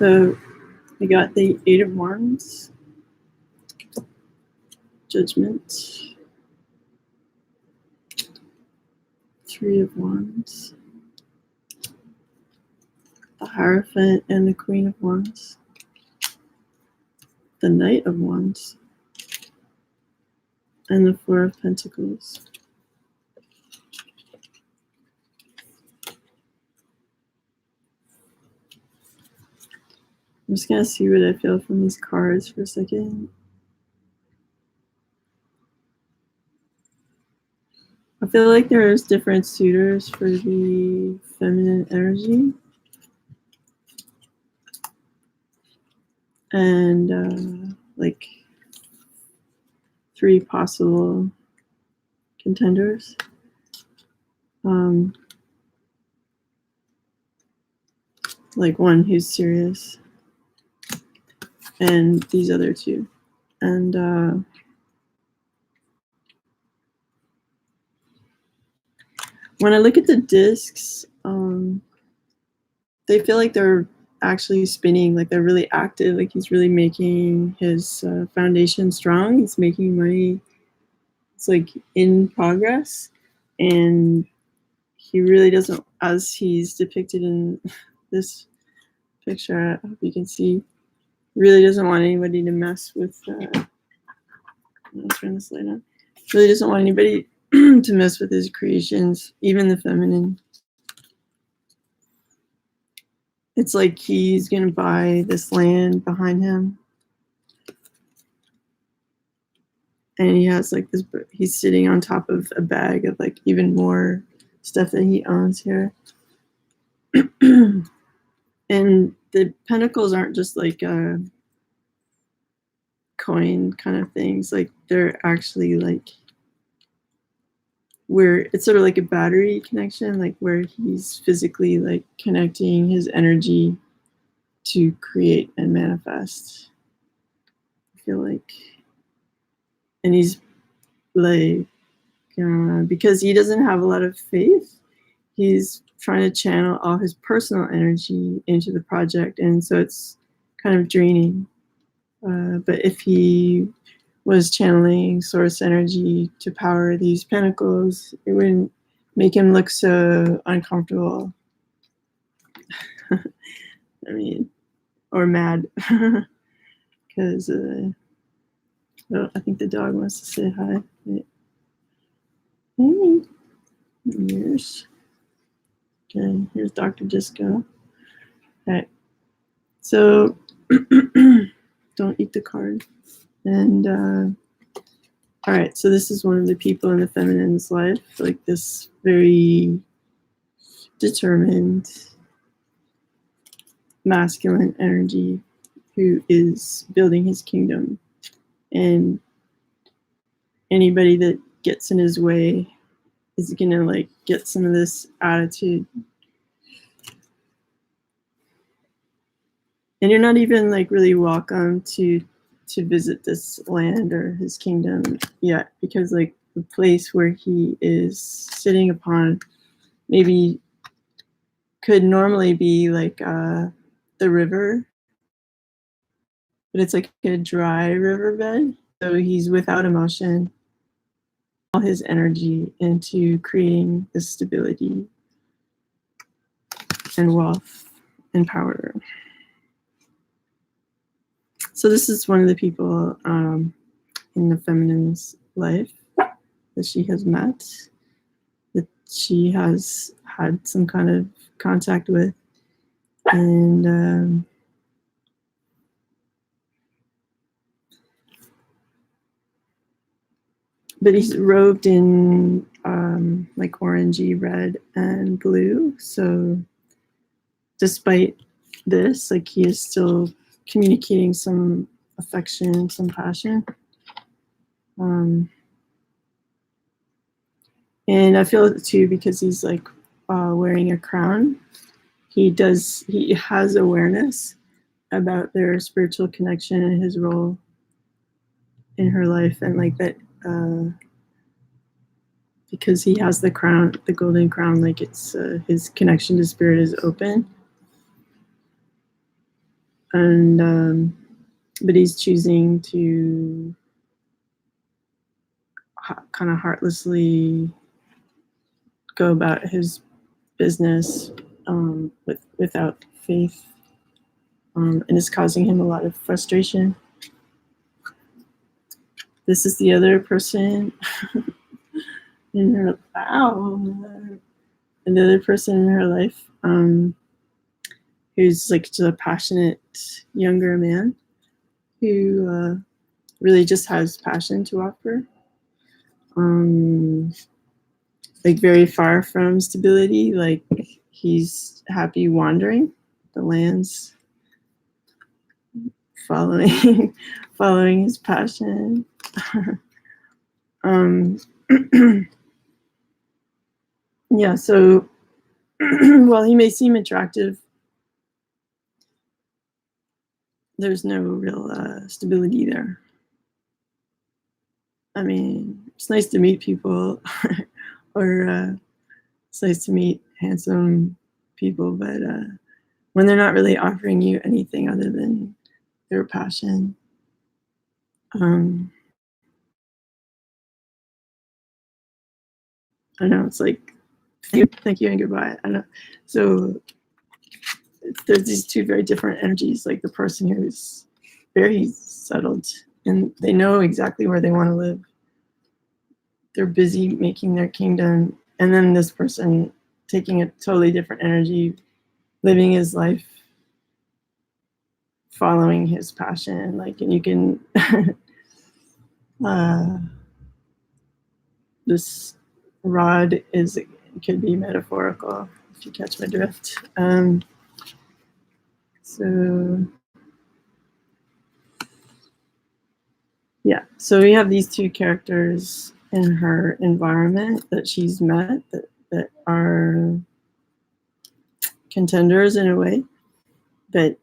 So we got the Eight of Wands, Judgment, Three of Wands, the Hierophant and the Queen of Wands, the Knight of Wands, and the Four of Pentacles. I'm just going to see what I feel from these cards for a second. I feel like there's different suitors for the feminine energy. And like 3 possible contenders. Like one who's serious, and these other 2. And when I look at the discs, they feel like they're actually spinning, like they're really active, like he's really making his foundation strong. He's making money. It's like in progress, and he really doesn't, as he's depicted in this picture, I hope you can see, really doesn't want anybody to mess with, I'm gonna turn this light on, really doesn't want anybody to mess with his creations, even the feminine. It's like he's gonna buy this land behind him, and he has like this, he's sitting on top of a bag of like even more stuff that he owns here. And the pentacles aren't just like coin kind of things, like they're actually like where it's sort of like a battery connection, like where he's physically like connecting his energy to create and manifest. I feel like, and he's like, because he doesn't have a lot of faith, he's trying to channel all his personal energy into the project, and so it's kind of draining. But if he was channeling source energy to power these pentacles, it wouldn't make him look so uncomfortable. I mean, or mad. Because oh, I think the dog wants to say hi. Hey, here's, okay, here's Dr. Disco. All right, so don't eat the card. And all right, so this is one of the people in the feminine's life, like this very determined masculine energy who is building his kingdom. And anybody that gets in his way is gonna like get some of this attitude. And you're not even like really welcome to visit this land or his kingdom yet, because like the place where he is sitting upon maybe could normally be like the river, but it's like a dry riverbed. So he's without emotion, all his energy into creating this stability and wealth and power. So this is one of the people in the feminine's life that she has met, that she has had some kind of contact with. And but he's robed in like orangey, red, and blue. So despite this, like he is still communicating some affection, some passion. And I feel it too because he's like wearing a crown. He has awareness about their spiritual connection and his role in her life, and like that because he has the crown, the golden crown, like it's his connection to spirit is open. and but he's choosing to kind of heartlessly go about his business without faith, and it's causing him a lot of frustration. This is the other person in her another person in her life, who's like just a passionate younger man who really just has passion to offer. Like very far from stability, like he's happy wandering the lands, following following his passion. Yeah, so while he may seem attractive, there's no real stability there. I mean, it's nice to meet people, or it's nice to meet handsome people, but when they're not really offering you anything other than their passion, I know, it's like, thank you and goodbye. I know. So there's these two very different energies, like the person who's very settled and they know exactly where they want to live. They're busy making their kingdom. And then this person taking a totally different energy, living his life, following his passion. Like, and you can, this rod could be metaphorical, if you catch my drift. So yeah, so we have these two characters in her environment that she's met that are contenders in a way, but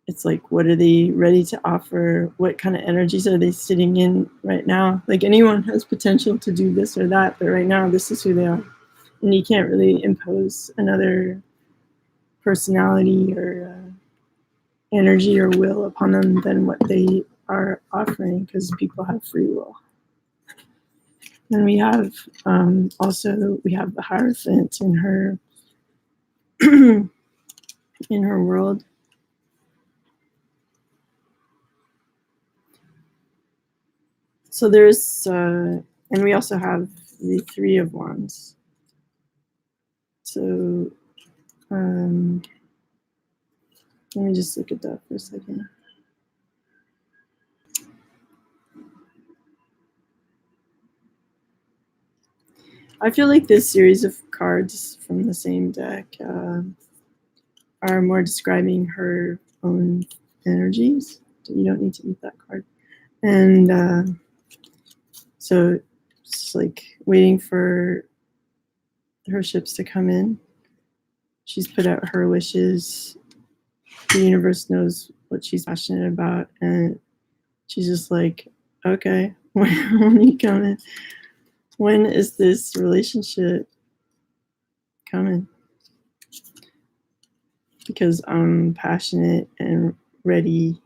it's like, what are they ready to offer? What kind of energies are they sitting in right now? Like anyone has potential to do this or that, but right now this is who they are. And you can't really impose another personality or energy or will upon them than what they are offering, because people have free will. And we have also we have the Hierophant in her in her world. So there's and we also have the Three of Wands. So let me just look at that for a second. I feel like this series of cards from the same deck are more describing her own energies. You don't need to eat that card. And so it's like waiting for her ships to come in. She's put out her wishes. The universe knows what she's passionate about, and she's just like, okay, when are you coming? When is this relationship coming? Because I'm passionate and ready.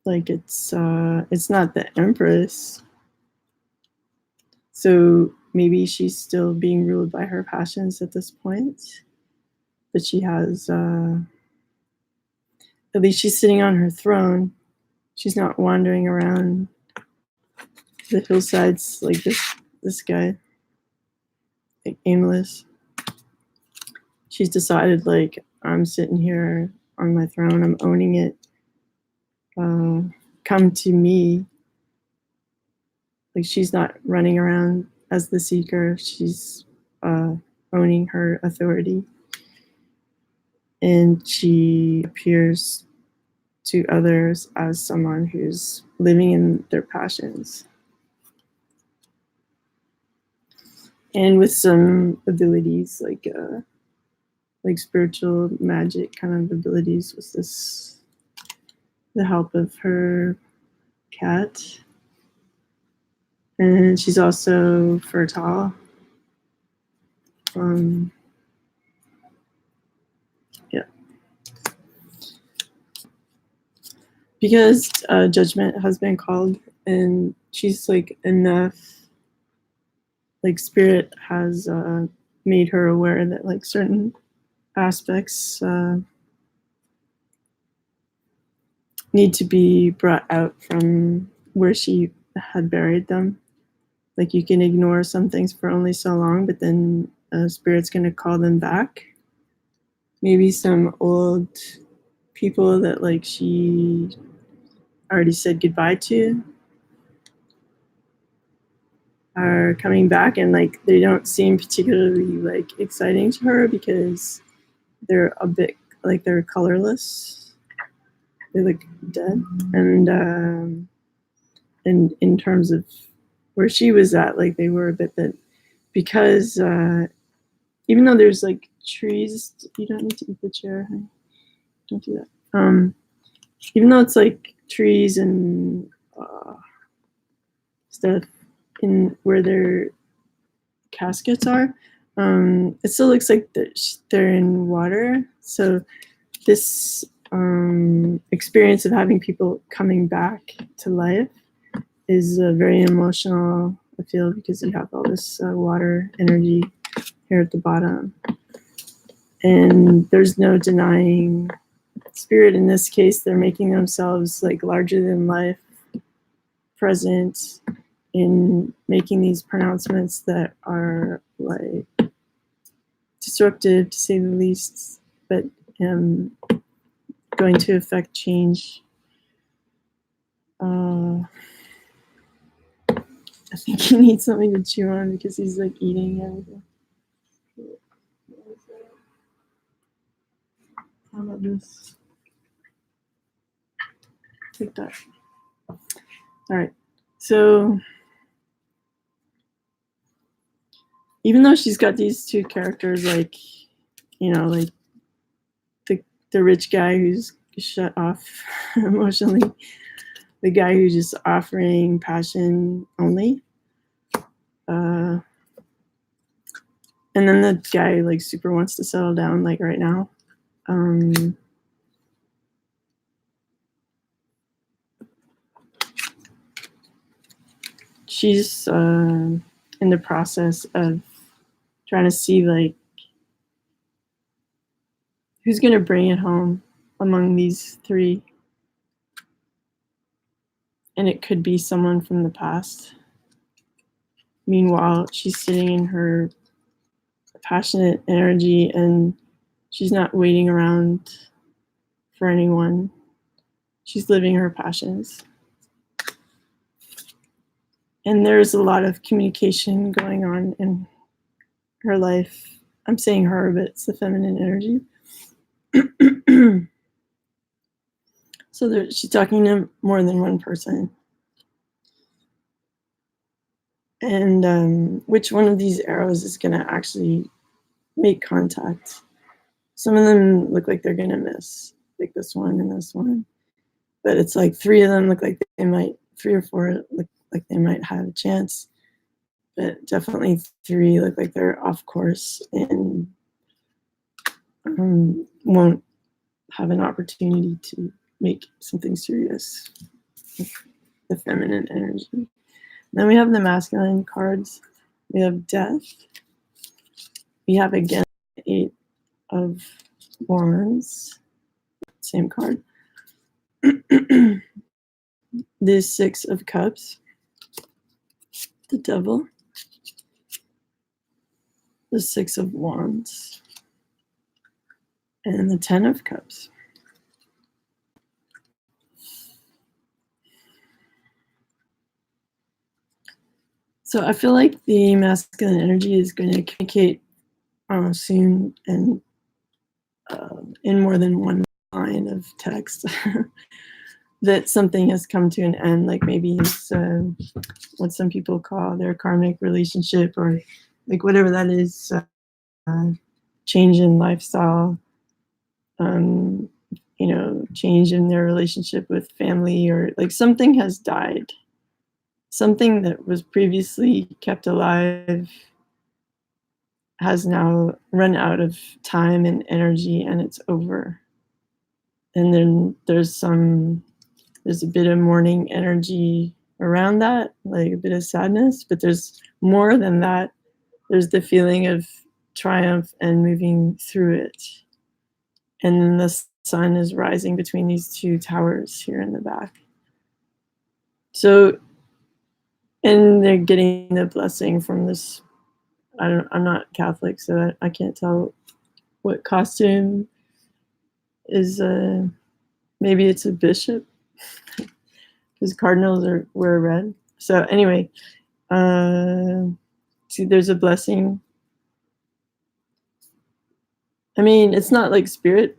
Like it's not the Empress. So maybe she's still being ruled by her passions at this point. But she has at least she's sitting on her throne. She's not wandering around the hillsides like this guy, like aimless. She's decided, like, I'm sitting here on my throne, I'm owning it. Come to me. Like, she's not running around as the seeker. She's owning her authority. And she appears to others as someone who's living in their passions. And with some abilities, like spiritual magic kind of abilities, with the help of her cat. And she's also fertile. yeah, because judgment has been called, and she's like enough. Like spirit has made her aware that like certain aspects need to be brought out from where she had buried them. Like you can ignore some things for only so long, but then spirit's going to call them back. Maybe some old people that like she already said goodbye to are coming back, and like they don't seem particularly like exciting to her because they're a bit like they're colorless. They look dead, and in terms of where she was at, like they were a bit that because even though there's like trees, you don't need to eat the chair. Don't do that. Even though it's like trees and stuff in where their caskets are, it still looks like they're in water. So this experience of having people coming back to life is very emotional, I feel, because you have all this water energy here at the bottom. And there's no denying spirit. In this case, they're making themselves like larger than life present in making these pronouncements that are like disruptive, to say the least, but going to affect change. I think he needs something to chew on because he's like eating everything. How about this? Take that. All right. So even though she's got these two characters, like, you know, like the rich guy who's shut off emotionally, the guy who's just offering passion only, and then the guy like super wants to settle down like right now. She's in the process of trying to see like who's gonna bring it home among these three, and it could be someone from the past. Meanwhile, she's sitting in her passionate energy and she's not waiting around for anyone. She's living her passions. And there's a lot of communication going on in her life. I'm saying her, but it's the feminine energy. So she's talking to more than one person. And which one of these arrows is going to actually make contact? Some of them look like they're going to miss, like this one and this one. But it's like three of them look like they might, 3 or 4 look like they might have a chance. But definitely 3 look like they're off course and won't have an opportunity to make something serious with the feminine energy. Then we have the masculine cards. We have death. We have again 8 of wands. Same card. The 6 of cups. The devil. The 6 of wands. And the 10 of cups. So I feel like the masculine energy is going to communicate soon and in more than one line of text that something has come to an end, like maybe it's what some people call their karmic relationship, or like whatever that is, change in lifestyle, change in their relationship with family, or like something has died. Something that was previously kept alive has now run out of time and energy, and it's over. And then there's a bit of mourning energy around that, like a bit of sadness, but there's more than that. There's the feeling of triumph and moving through it. And then the sun is rising between these two towers here in the back. So, and they're getting the blessing from this. I'm not Catholic, so I can't tell what costume is. Maybe it's a bishop, because cardinals wear red. So anyway, see, there's a blessing. I mean, it's not like spirit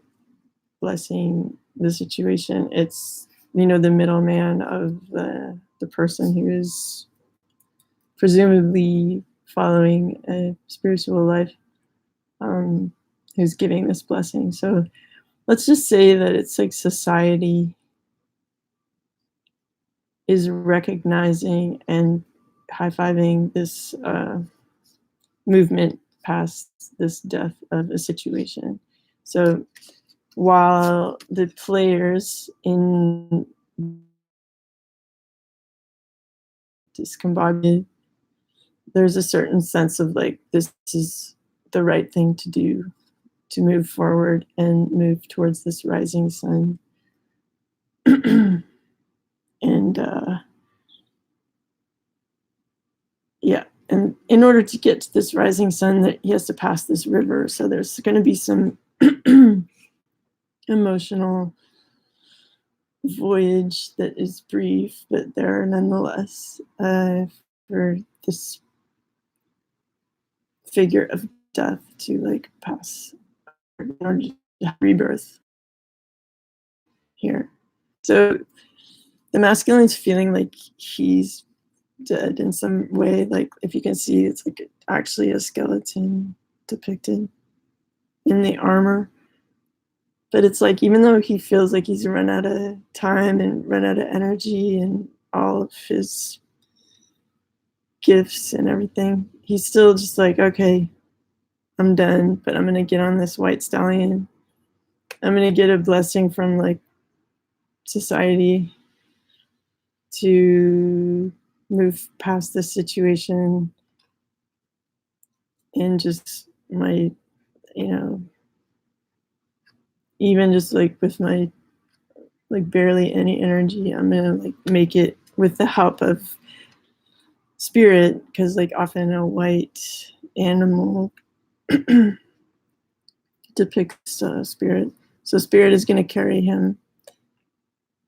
blessing the situation. It's, the middleman of the person who is presumably following a spiritual life, who's giving this blessing. So let's just say that it's like society is recognizing and high-fiving this movement past this death of a situation. So while the players in discombobulated, there's a certain sense of like, this is the right thing to do, to move forward and move towards this rising sun. And yeah, and in order to get to this rising sun, that he has to pass this river. So there's going to be some emotional voyage that is brief, but there nonetheless, for this figure of death to like pass in order to have rebirth here. So the masculine's feeling like he's dead in some way. Like, if you can see, it's like actually a skeleton depicted in the armor. But it's like, even though he feels like he's run out of time and run out of energy and all of his gifts and everything, he's still just like, okay, I'm done, but I'm gonna get on this white stallion. I'm gonna get a blessing from like society to move past this situation, and just my, even just like with my like barely any energy, I'm gonna like make it with the help of spirit, because like often a white animal depicts spirit. So spirit is gonna carry him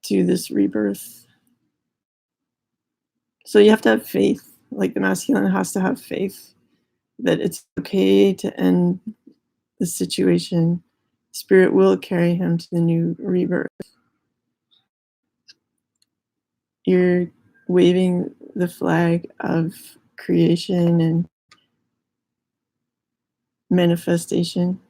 to this rebirth. So you have to have faith, like the masculine has to have faith that it's okay to end the situation. Spirit will carry him to the new rebirth. You're waving the flag of creation and manifestation.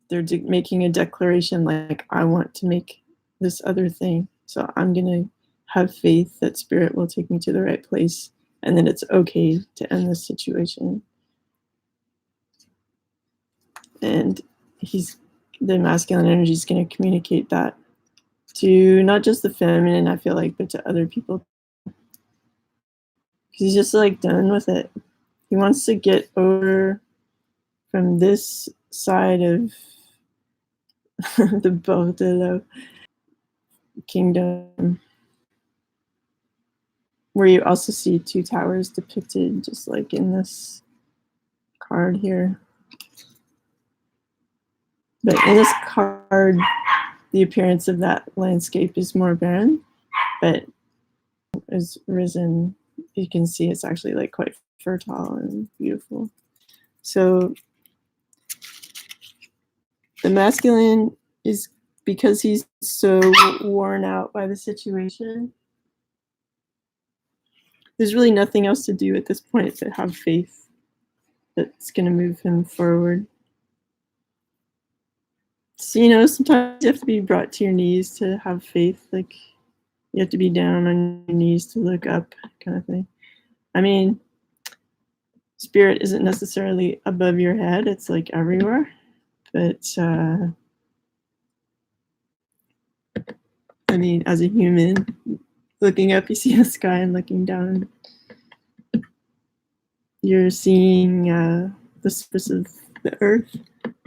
They're making a declaration like, I want to make this other thing. So I'm going to have faith that spirit will take me to the right place, and that it's okay to end this situation. And the masculine energy is going to communicate that to not just the feminine, I feel like, but to other people. He's just like done with it. He wants to get over from this side of the Bordello kingdom, where you also see two towers depicted just like in this card here. But in this card, the appearance of that landscape is more barren, but as risen, you can see it's actually like quite fertile and beautiful. So the masculine is, because he's so worn out by the situation, there's really nothing else to do at this point but have faith that's going to move him forward. So, sometimes you have to be brought to your knees to have faith. Like, You have to be down on your knees to look up, kind of thing. I mean, spirit isn't necessarily above your head, it's like everywhere. But I mean, as a human, looking up, you see the sky, and looking down, you're seeing the surface of the earth,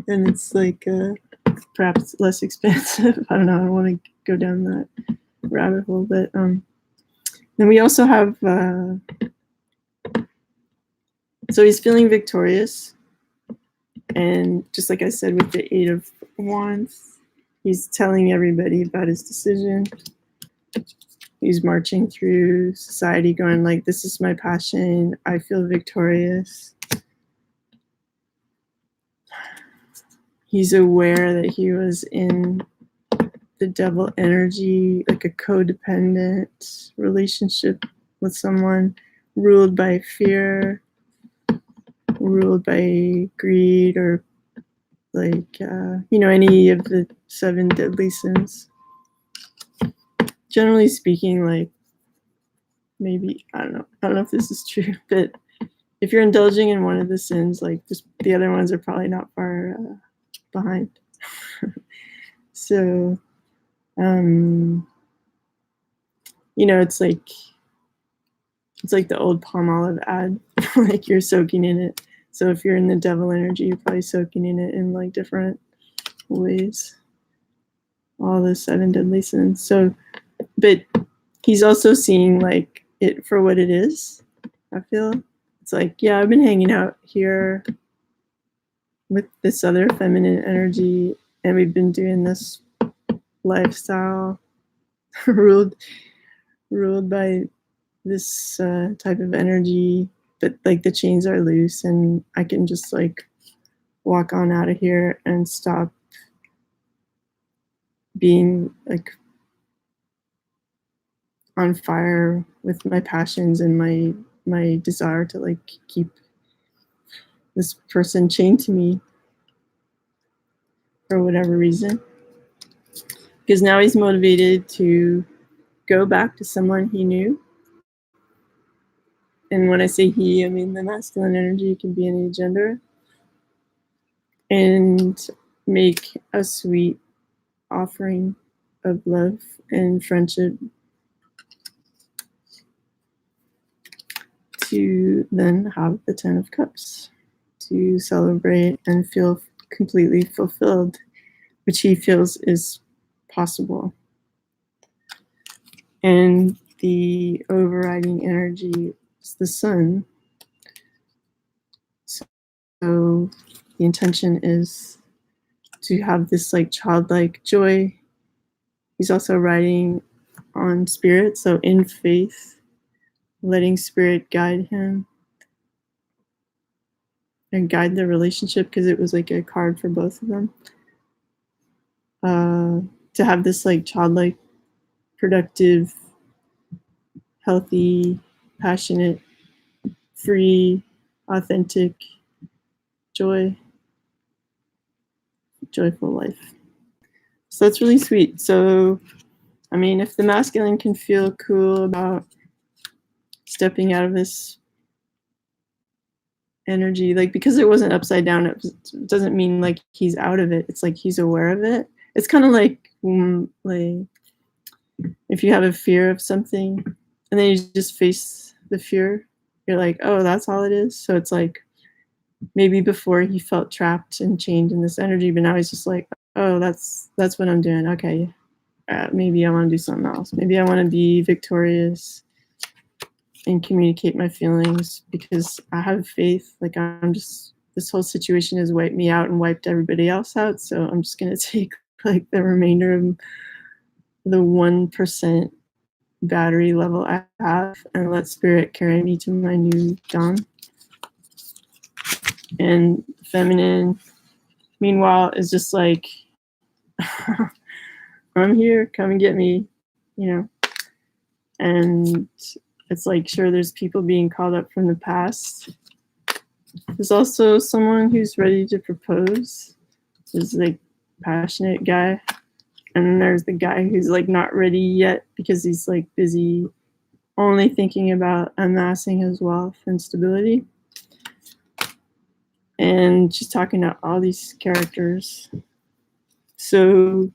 and it's like perhaps less expansive. I don't know. I don't want to go down that rabbit hole, but then we also have. So he's feeling victorious, and just like I said with the Eight of Wands, he's telling everybody about his decision. He's marching through society going like, this is my passion. I feel victorious. He's aware that he was in the devil energy, like a codependent relationship with someone ruled by fear, ruled by greed, or like, any of the 7 deadly sins. Generally speaking, like, maybe, I don't know if this is true, but if you're indulging in one of the sins, like, just the other ones are probably not far behind. So, it's like the old palm olive ad, like you're soaking in it. So if you're in the devil energy, you're probably soaking in it in like different ways. All the 7 deadly sins. So, but he's also seeing like it for what it is. I feel it's like, yeah, I've been hanging out here with this other feminine energy, and we've been doing this lifestyle ruled by this type of energy, but like the chains are loose, and I can just like walk on out of here and stop being like on fire with my passions and my desire to like keep this person chained to me for whatever reason, because now he's motivated to go back to someone he knew. And when I say he, I mean the masculine energy, can be any gender, and make a sweet offering of love and friendship, to then have the 10 of Cups to celebrate and feel completely fulfilled, which he feels is possible. And the overriding energy is the sun. So the intention is to have this like childlike joy. He's also riding on spirit, so in faith, letting spirit guide him and guide the relationship, because it was like a card for both of them. To have this like childlike, productive, healthy, passionate, free, authentic joyful life. So that's really sweet. So, I mean, if the masculine can feel cool about stepping out of this energy, like, because it wasn't upside down, it doesn't mean like he's out of it. It's like he's aware of it. It's kind of like if you have a fear of something and then you just face the fear, you're like, oh, that's all it is. So it's like, maybe before he felt trapped and chained in this energy, but now he's just like, oh, that's what I'm doing. Okay, maybe I want to do something else. Maybe I want to be victorious and communicate my feelings, because I have faith. Like, this whole situation has wiped me out and wiped everybody else out. So I'm just going to take like the remainder of the 1% battery level I have and let spirit carry me to my new dawn. And feminine, meanwhile, is just like, I'm here, come and get me, And it's like, sure, there's people being called up from the past. There's also someone who's ready to propose. This like passionate guy. And then there's the guy who's like not ready yet because he's like busy only thinking about amassing his wealth and stability. And she's talking to all these characters. So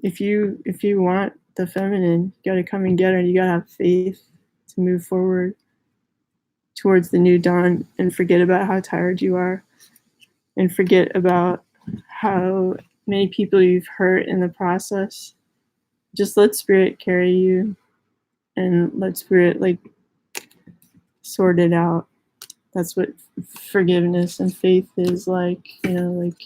if you want the feminine, you gotta come and get her. You gotta have faith to move forward towards the new dawn and forget about how tired you are and forget about how many people you've hurt in the process. Just let spirit carry you and let spirit like sort it out. That's what forgiveness and faith is like, you know, like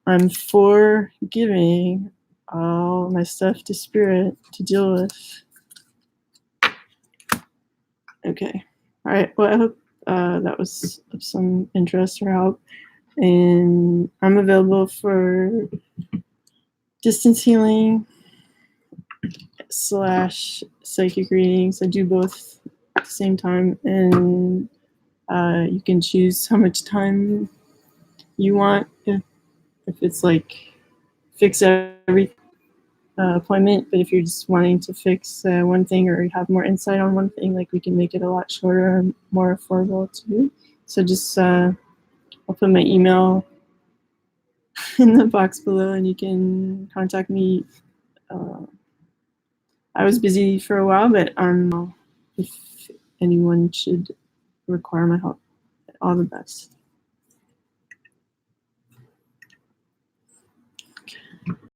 I'm forgiving all my stuff to spirit to deal with. Okay. All right. Well, I hope that was of some interest or help. And I'm available for distance healing / psychic readings. I do both at the same time. And you can choose how much time you want. If it's like fix every appointment, but if you're just wanting to fix one thing or have more insight on one thing, like we can make it a lot shorter and more affordable too. So just I'll put my email in the box below and you can contact me. I was busy for a while, but if anyone should require my help, all the best.